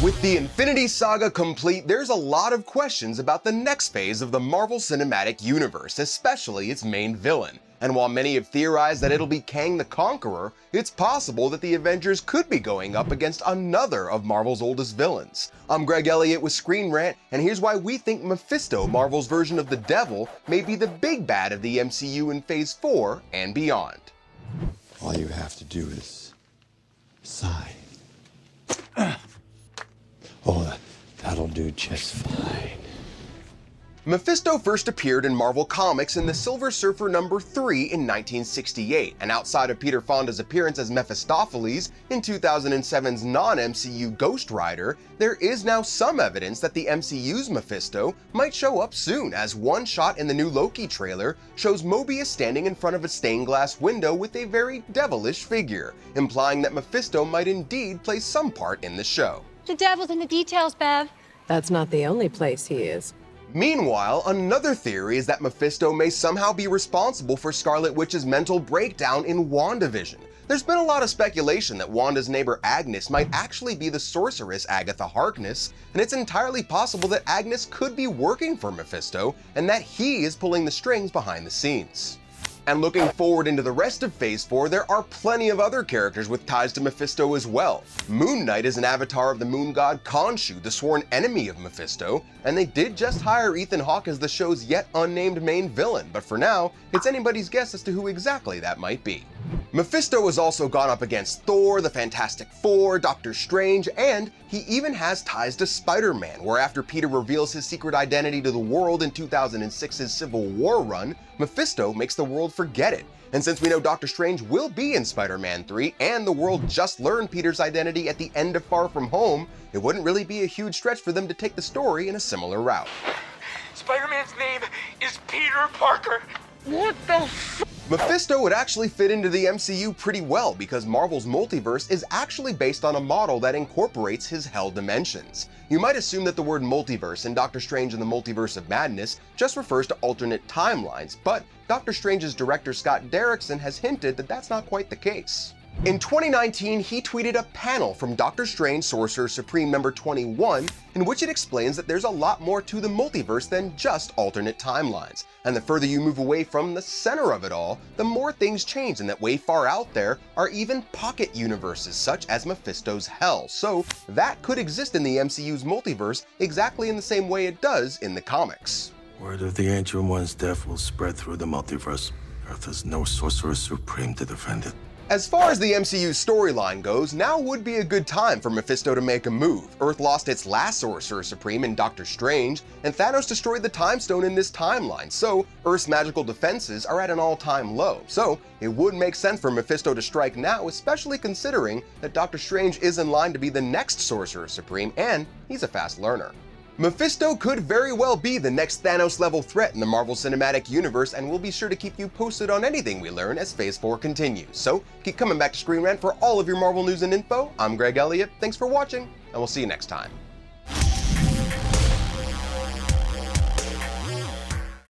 With the Infinity Saga complete, there's a lot of questions about the next phase of the Marvel Cinematic Universe, especially its main villain. And while many have theorized that it'll be Kang the Conqueror, it's possible that the Avengers could be going up against another of Marvel's oldest villains. I'm Greg Elliott with Screen Rant, and here's why we think Mephisto, Marvel's version of the Devil, may be the big bad of the MCU in Phase 4 and beyond. All you have to do is sigh. Oh, that'll do just fine. Mephisto first appeared in Marvel Comics in the Silver Surfer #3 in 1968, and outside of Peter Fonda's appearance as Mephistopheles in 2007's non-MCU Ghost Rider, there is now some evidence that the MCU's Mephisto might show up soon, as one shot in the new Loki trailer shows Mobius standing in front of a stained glass window with a very devilish figure, implying that Mephisto might indeed play some part in the show. The devil's in the details, Bev. That's not the only place he is. Meanwhile, another theory is that Mephisto may somehow be responsible for Scarlet Witch's mental breakdown in WandaVision. There's been a lot of speculation that Wanda's neighbor Agnes might actually be the sorceress Agatha Harkness, and it's entirely possible that Agnes could be working for Mephisto, and that he is pulling the strings behind the scenes. And looking forward into the rest of Phase 4, there are plenty of other characters with ties to Mephisto as well. Moon Knight is an avatar of the moon god Khonshu, the sworn enemy of Mephisto, and they did just hire Ethan Hawke as the show's yet unnamed main villain, but for now, it's anybody's guess as to who exactly that might be. Mephisto has also gone up against Thor, the Fantastic Four, Doctor Strange, and he even has ties to Spider-Man, where after Peter reveals his secret identity to the world in 2006's Civil War run, Mephisto makes the world forget it. And since we know Doctor Strange will be in Spider-Man 3, and the world just learned Peter's identity at the end of Far From Home, it wouldn't really be a huge stretch for them to take the story in a similar route. Spider-Man's name is Peter Parker. What the f? Mephisto would actually fit into the MCU pretty well because Marvel's Multiverse is actually based on a model that incorporates his hell dimensions. You might assume that the word multiverse in Doctor Strange and the Multiverse of Madness just refers to alternate timelines, but Doctor Strange's director Scott Derrickson has hinted that that's not quite the case. In 2019, he tweeted a panel from Doctor Strange Sorcerer Supreme number 21 in which it explains that there's a lot more to the multiverse than just alternate timelines, and the further you move away from the center of it all, the more things change, and that way far out there are even pocket universes such as Mephisto's Hell, so that could exist in the MCU's multiverse exactly in the same way it does in the comics. Word of the Ancient One's death will spread through the multiverse. Earth has no Sorcerer Supreme to defend it. As far as the MCU's storyline goes, now would be a good time for Mephisto to make a move. Earth lost its last Sorcerer Supreme in Doctor Strange, and Thanos destroyed the Time Stone in this timeline, so Earth's magical defenses are at an all-time low. So it would make sense for Mephisto to strike now, especially considering that Doctor Strange is in line to be the next Sorcerer Supreme, and he's a fast learner. Mephisto could very well be the next Thanos-level threat in the Marvel Cinematic Universe, and we'll be sure to keep you posted on anything we learn as Phase 4 continues. So keep coming back to Screen Rant for all of your Marvel news and info. I'm Greg Elliott, thanks for watching, and we'll see you next time.